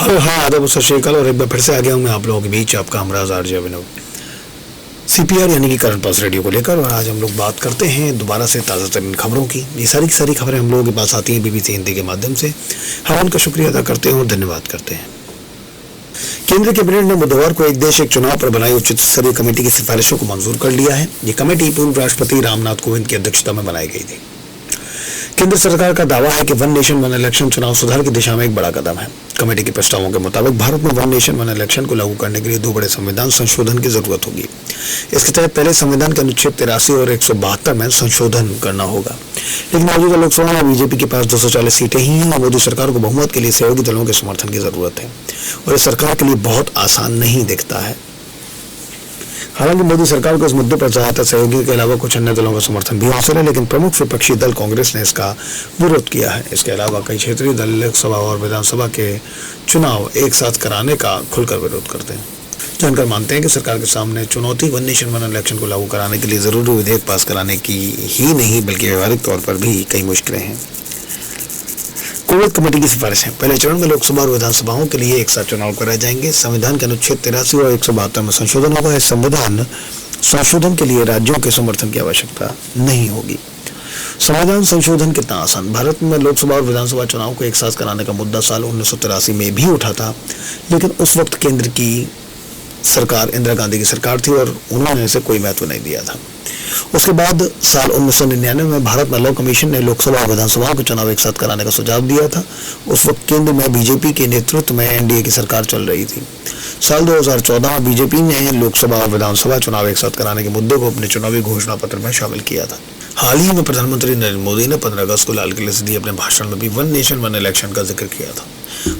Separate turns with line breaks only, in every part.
Hello, हाँ, आदाब, सत श्री अकाल और एक बार फिर से आ गया हूँ मैं आप लोगों के बीच, आपका हमराज आरजे अभिनव सीपीआर यानी कि करंट पल्स रेडियो को लेकर। और आज हम लोग बात करते हैं दोबारा से ताज़ा तरीन खबरों की। ये सारी की सारी खबरें हम लोगों के पास आती हैं बीबीसी हिंदी के माध्यम से। हम उनका शुक्रिया अदा करते हैं और धन्यवाद करते हैं। केंद्र कैबिनेट ने बुधवार को एक देश एक चुनाव पर बनाई उच्च स्तरीय कमेटी की सिफारिशों को मंजूर कर लिया है। ये कमेटी पूर्व राष्ट्रपति रामनाथ कोविंद की अध्यक्षता में बनाई गई थी। केंद्र सरकार का दावा है कि वन नेशन वन इलेक्शन चुनाव सुधार की दिशा में एक बड़ा कदम है। कमेटी के प्रस्तावों के मुताबिक भारत में वन नेशन वन इलेक्शन को लागू करने के लिए 2 बड़े संविधान संशोधन की जरूरत होगी। इसके तहत पहले संविधान के अनुच्छेद 83 और 172 में संशोधन करना होगा। लेकिन मौजूदा लोकसभा में बीजेपी के पास 240 सीटें ही हैं और मोदी सरकार को बहुमत के लिए सहयोगी दलों के समर्थन की जरूरत है और इस सरकार के लिए बहुत आसान नहीं दिखता है। हालांकि मोदी सरकार को इस मुद्दे पर ज्यादातर सहयोगी के अलावा कुछ अन्य दलों का समर्थन भी हासिल है, लेकिन प्रमुख विपक्षी दल कांग्रेस ने इसका विरोध किया है। इसके अलावा कई क्षेत्रीय दल लोकसभा और विधानसभा के चुनाव एक साथ कराने का खुलकर विरोध करते हैं। जानकर मानते हैं कि सरकार के सामने चुनौती वन नेशन वन इलेक्शन को लागू कराने के लिए जरूरी विधेयक पास कराने की ही नहीं बल्कि व्यवहारिक तौर पर भी कई मुश्किलें हैं। कोविड कमेटी की सिफारिश है। पहले चरण में लोकसभा और विधानसभाओं के लिए एक साथ चुनाव कराए जाएंगे। संविधान के अनुच्छेद 83 और 172 में संशोधन होगा। इस संविधान संशोधन के लिए राज्यों के समर्थन की आवश्यकता नहीं होगी। संविधान संशोधन कितना आसान। भारत में लोकसभा और विधानसभा चुनाव को एक साथ कराने का मुद्दा साल 1983 में भी उठा था, लेकिन उस वक्त केंद्र की सरकार इंदिरा गांधी की सरकार थी और उन्होंने इसे कोई महत्व नहीं दिया था। उसके बाद साल 1999 में भारत लॉ कमीशन ने लोकसभा और विधानसभा के चुनाव एक साथ कराने का सुझाव दिया था। उस वक्त केंद्र में बीजेपी के नेतृत्व में एनडीए की सरकार चल रही थी। साल 2014 में बीजेपी ने लोकसभा और विधानसभा चुनाव एक साथ कराने के मुद्दे को अपने चुनावी घोषणा पत्र में शामिल किया था। हाल ही में प्रधानमंत्री नरेंद्र मोदी ने 15 अगस्त को लाल किले से दिए अपने भाषण में भी वन नेशन वन इलेक्शन का जिक्र किया था।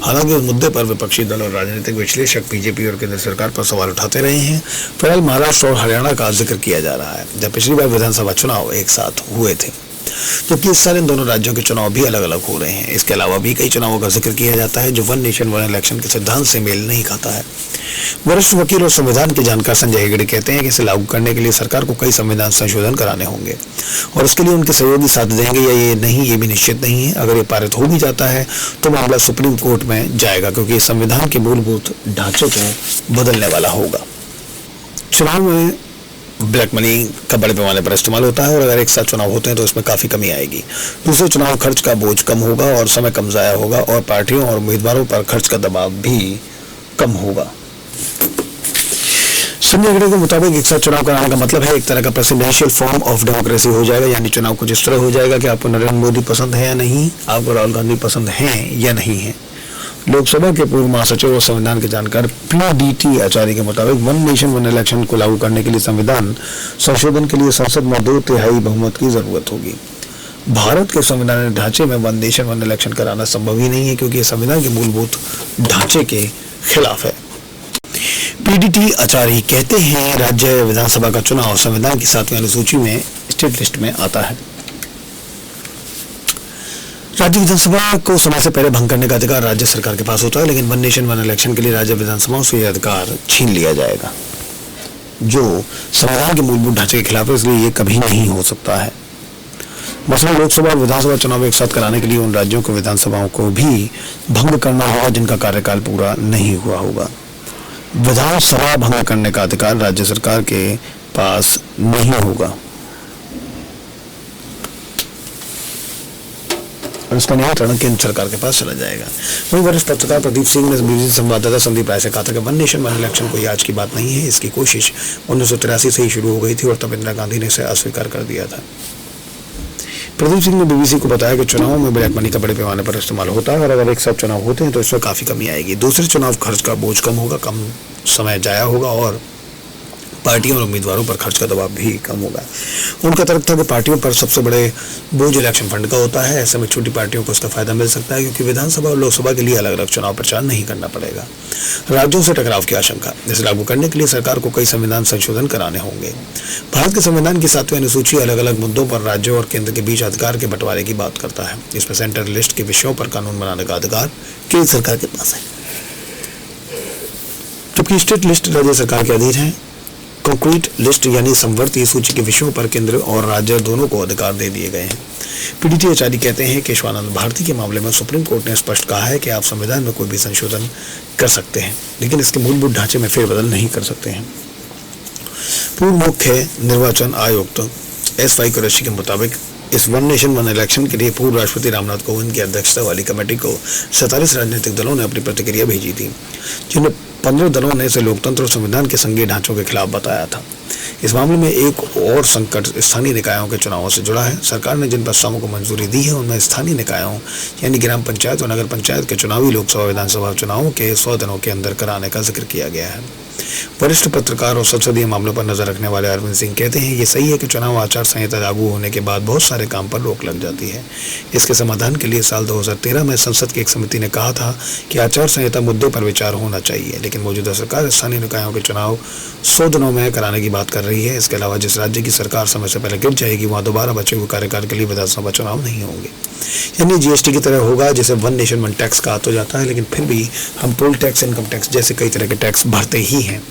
हालांकि उस मुद्दे पर विपक्षी दल और राजनीतिक विश्लेषक बीजेपी और केंद्र सरकार पर सवाल उठाते रहे हैं। फिलहाल महाराष्ट्र और हरियाणा का जिक्र किया जा रहा है, जब पिछली बार विधानसभा चुनाव एक साथ हुए थे, जबकि इस साल इन दोनों राज्यों के चुनाव भी अलग अलग हो रहे हैं। इसके अलावा भी कई चुनावों का जिक्र किया जाता है जो वन नेशन वन इलेक्शन के सिद्धांत से मेल नहीं खाता है। वरिष्ठ वकील और संविधान के जानकार संजय हेगड़े कहते हैं कि इसे लागू करने के लिए सरकार को कई संविधान संशोधन कराने होंगे और इसके लिए उनके सहयोगी साथ देंगे या ये नहीं, ये भी निश्चित नहीं है। अगर ये पारित हो भी जाता है तो मामला सुप्रीम कोर्ट में जाएगा, क्योंकि संविधान के मूलभूत ढांचे को बदलने वाला होगा। चुनाव में ब्लैक मनी का बड़े पैमाने पर इस्तेमाल होता है और अगर एक साथ चुनाव होते हैं तो इसमें काफी कमी आएगी। दूसरे चुनाव खर्च का बोझ कम होगा और समय कम जाया होगा और पार्टियों और उम्मीदवारों पर खर्च का दबाव भी कम होगा। संजय हेगड़े के मुताबिक एक साथ चुनाव कराने का मतलब है एक तरह का प्रेसिडेंशियल फॉर्म ऑफ डेमोक्रेसी हो जाएगा, यानी चुनाव कुछ इस तरह हो जाएगा कि आपको नरेंद्र मोदी पसंद है या नहीं, आपको राहुल गांधी पसंद है या नहीं है। लोकसभा के पूर्व महासचिव और संविधान के जानकार PDT आचार्य के मुताबिक वन नेशन वन इलेक्शन को लागू करने के लिए संविधान संशोधन के लिए संसद में 2/3 बहुमत की जरूरत होगी। भारत के संविधान ढांचे में वन नेशन वन इलेक्शन कराना संभव ही नहीं है, क्योंकि यह संविधान के मूलभूत ढांचे के खिलाफ है। PDT आचार्य कहते हैं राज्य विधानसभा का चुनाव संविधान की 7वीं अनुसूची में स्टेट लिस्ट में आता है। राज्य विधानसभा को समय से पहले भंग करने का अधिकार राज्य सरकार के पास होता है, लेकिन वन नेशन वन इलेक्शन के लिए राज्य विधानसभाओं से यह अधिकार छीन लिया जाएगा, जो संविधान के मूलभूत ढांचे के खिलाफ है, इसलिए ये कभी नहीं हो सकता है। मसलन लोकसभा और विधानसभा चुनाव एक साथ कराने के लिए उन राज्यों को विधानसभाओं को भी भंग करना होगा जिनका कार्यकाल पूरा नहीं हुआ होगा। विधानसभा भंग करने का अधिकार राज्य सरकार के पास नहीं होगा और इसका नियंत्रण केंद्र सरकार के पास चला जाएगा। वहीं वरिष्ठ पत्रकार प्रदीप सिंह ने बीबीसी संवाददाता संदीप राय से कहा था कि वन नेशन वन इलेक्शन कोई आज की बात नहीं है। इसकी कोशिश 1983 से ही शुरू हो गई थी और तब इंदिरा गांधी ने इसे अस्वीकार कर दिया था। प्रदीप सिंह ने बीबीसी को बताया कि चुनावों में ब्लैक मनी का बड़े पैमाने पर इस्तेमाल होता है और अगर एक साथ चुनाव होते हैं तो इसमें काफी कमी आएगी। दूसरे चुनाव खर्च का बोझ कम होगा, कम समय जाया होगा और पार्टियों और उम्मीदवारों पर खर्च का दबाव भी कम होगा। उनका तर्क था कि पार्टियों पर सबसे बड़े बोझ इलेक्शन फंड का होता है। ऐसे में छोटी पार्टियों को इसका फायदा मिल सकता है, क्योंकि विधानसभा और लोकसभा के लिए अलग अलग चुनाव प्रचार नहीं करना पड़ेगा। राज्यों से टकराव की आशंका। इसे लागू करने के लिए सरकार को कई संविधान संशोधन कराने होंगे। भारत के संविधान की 7वीं अनुसूची अलग अलग मुद्दों पर राज्यों और केंद्र के बीच अधिकार के बंटवारे की बात करता है। इसमें सेंट्रल लिस्ट के विषयों पर कानून बनाने का अधिकार केंद्र सरकार के पास है, जबकि स्टेट लिस्ट राज्य सरकार के अधीन है। कंक्रीट लिस्ट यानी संवर्ती सूची के विषयों पर केंद्र और राज्य दोनों को अधिकार दे दिए गए हैं। पीडीटी आचार्य कहते हैं केशवानंद भारती के मामले में सुप्रीम कोर्ट ने स्पष्ट कहा है कि आप संविधान में कोई भी संशोधन कर सकते हैं, लेकिन इसके मूलभूत ढांचे में फेरबदल नहीं कर सकते हैं। पूर्व मुख्य निर्वाचन आयुक्त एस.वाई. कुरैशी के मुताबिक इस वन नेशन वन इलेक्शन के लिए पूर्व राष्ट्रपति रामनाथ कोविंद की अध्यक्षता वाली कमेटी को 47 राजनीतिक दलों ने अपनी प्रतिक्रिया भेजी थी, जिनमें 15 दलों ने इसे लोकतंत्र और संविधान के संघीय ढांचों के खिलाफ बताया था। इस मामले में एक और संकट स्थानीय निकायों के चुनावों से जुड़ा है। सरकार ने जिन प्रस्तावों को मंजूरी दी है उनमें स्थानीय निकायों यानी ग्राम पंचायत और नगर पंचायत के चुनावी लोकसभा विधानसभा चुनावों के 100 दिनों के अंदर कराने का जिक्र किया गया है। वरिष्ठ पत्रकार और संसदीय मामलों पर नजर रखने वाले अरविंद सिंह कहते हैं ये सही है कि चुनाव आचार संहिता लागू होने के बाद बहुत सारे काम पर रोक लग जाती है। इसके समाधान के लिए साल 2013 में संसद की एक समिति ने कहा था कि आचार संहिता मुद्दे पर विचार होना चाहिए, लेकिन मौजूदा सरकार स्थानीय निकायों के चुनाव 100 दिनों में कराने की बात कर रही है। इसके अलावा जिस राज्य की सरकार समय से पहले गिर जाएगी वहां दोबारा बचे हुए कार्यकाल के लिए विधानसभा चुनाव नहीं होंगे, यानी जीएसटी की तरह होगा जिसे वन नेशन वन टैक्स कहा तो जाता है, लेकिन फिर भी हम पोल टैक्स, इनकम टैक्स जैसे कई तरह के टैक्स भरते ही हैं।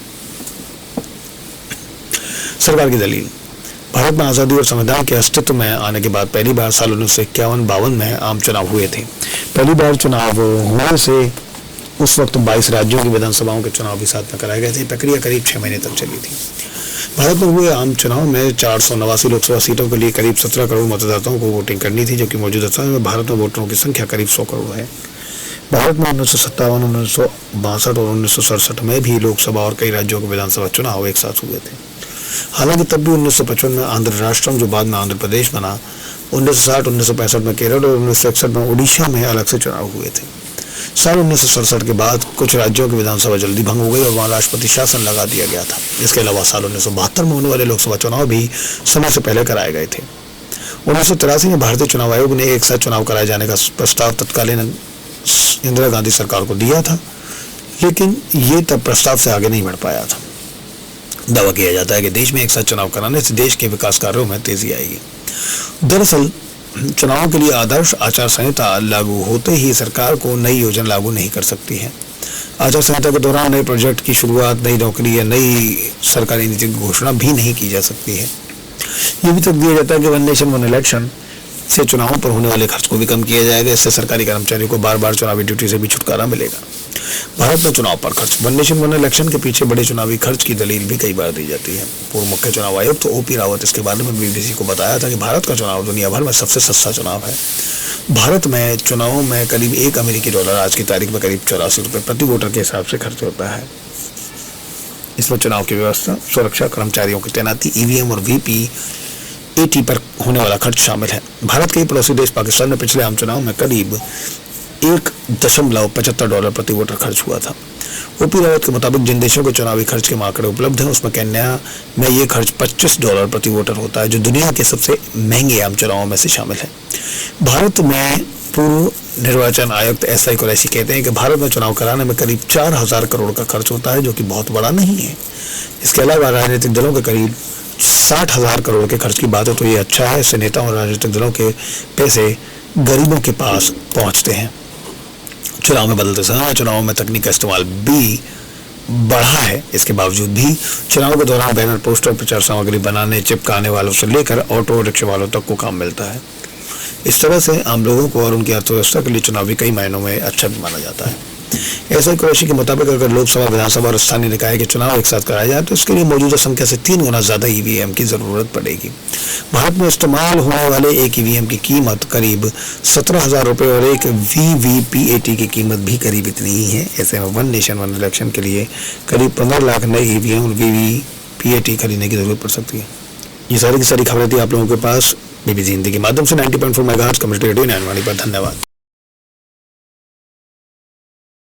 सरकार की दलील, भारत में आज़ादी और संविधान के अस्तित्व में आने के बाद पहली बार साल 1951-52 में आम चुनाव हुए थे। पहली बार चुनाव होने से उस वक्त 22 राज्यों की विधानसभाओं के चुनाव भी साथ में कराए गए थे। प्रक्रिया करीब 6 महीने तक चली थी। भारत में हुए आम चुनाव में 489 लोकसभा सीटों के लिए करीब 17 करोड़ मतदाताओं को वोटिंग करनी थी, जबकि मौजूदा समय में भारत में वोटरों की संख्या करीब 100 करोड़ है। भारत में 1957, 1962 और 1967 में भी लोकसभा और कई राज्यों के विधानसभा चुनाव एक साथ हुए थे। हालांकि तब भी 1955 में आंध्र राष्ट्रम, जो बाद में आंध्र प्रदेश बना, 1960, 1965 में केरल और 1961 में उड़ीसा में अलग से चुनाव हुए थे। साल 1967 के बाद कुछ राज्यों की विधानसभा जल्दी भंग हो गई और वहां राष्ट्रपति शासन लगा दिया गया था। इसके अलावा साल 1972 में होने वाले लोकसभा चुनाव भी समय से पहले कराए गए थे। 1983 में भारतीय चुनाव आयोग ने एक साथ चुनाव कराए जाने का प्रस्ताव तत्कालीन इंदिरा गांधी सरकार को दिया था, लेकिन ये तब प्रस्ताव से आगे नहीं बढ़ पाया था। दावा किया जाता है कि देश में एक साथ चुनाव कराने से देश के विकास कार्यों में तेजी आएगी। दरअसल चुनावों के लिए आदर्श आचार संहिता लागू होते ही सरकार को नई योजना लागू नहीं कर सकती है। आचार संहिता के दौरान नए प्रोजेक्ट की शुरुआत, नई नौकरी या नई सरकारी नीति की घोषणा भी नहीं की जा सकती है। ये भी तक दिया जाता है कि वन नेशन वन इलेक्शन से चुनावों पर होने वाले खर्च को भी कम किया जाएगा। इससे सरकारी कर्मचारियों को बार बार चुनावी ड्यूटी से भी छुटकारा मिलेगा। भारत में चुनाव पर खर्च, वन नेशन वन इलेक्शन के पीछे बड़े चुनावी खर्च की दलील भी कई बार दी जाती है। पूर्व मुख्य चुनाव आयुक्त तो ओपी रावत इसके बारे में बीबीसी को बताया था कि भारत का चुनाव दुनिया भर में सबसे सस्ता चुनाव है। भारत में चुनावों में करीब $1 अमेरिकी आज की तारीख में करीब 84 रुपये प्रति वोटर के हिसाब से खर्च होता है। इसमें चुनाव की व्यवस्था, सुरक्षा, कर्मचारियों की तैनाती, ईवीएम और वीपीएटी पर होने वाला खर्च शामिल है। भारत के पड़ोसी देश पाकिस्तान में पिछले आम चुनाव में करीब $1.75 प्रति वोटर खर्च हुआ था। ओपी रावत के मुताबिक जिन देशों के चुनावी खर्च के आंकड़े उपलब्ध हैं उसमें केन्या में ये खर्च $25 प्रति वोटर होता है, जो दुनिया के सबसे महंगे आम चुनावों में से शामिल है। भारत में पूर्व निर्वाचन आयुक्त एस.आई. कुरैशी कहते हैं कि भारत में चुनाव कराने में करीब 4,000 करोड़ का खर्च होता है, जो कि बहुत बड़ा नहीं है। इसके अलावा राजनीतिक दलों के करीब 60,000 करोड़ के खर्च की बात है, तो ये अच्छा है। इससे नेताओं और राजनीतिक दलों के पैसे गरीबों के पास पहुंचते हैं। चुनाव में बदलते समय चुनाव में तकनीक का इस्तेमाल भी बढ़ा है। इसके बावजूद भी चुनाव के दौरान बैनर, पोस्टर, प्रचार सामग्री बनाने, चिपकाने वालों से लेकर ऑटो रिक्शा वालों तक को काम मिलता है। इस तरह से आम लोगों को और उनकी अर्थव्यवस्था के लिए चुनाव भी कई मायनों में अच्छा भी माना जाता है। एस.आई. कुरैशी के मुताबिक अगर लोकसभा, विधानसभा और स्थानीय निकाय के चुनाव एक साथ कराए जाए तो इसके लिए मौजूदा संख्या से 3 गुना ज्यादा ईवीएम की जरूरत पड़ेगी। भारत में इस्तेमाल होने वाले एक ईवीएम की कीमत करीब 17,000 रुपये और एक वीवीपीएटी की कीमत भी करीब इतनी ही है। ऐसे में वन नेशन वन इलेक्शन के लिए करीब 15 लाख नए ईवीएम और वीवीपीएटी खरीदने की जरूरत पड़ सकती है। ये सारी की सारी खबरें थी आप लोगों के पास बीबीसी हिंदी के माध्यम से 90.4 मेगाहर्ट्ज़ कम्युनिटी रेडियो नैनवाणी पर। धन्यवाद।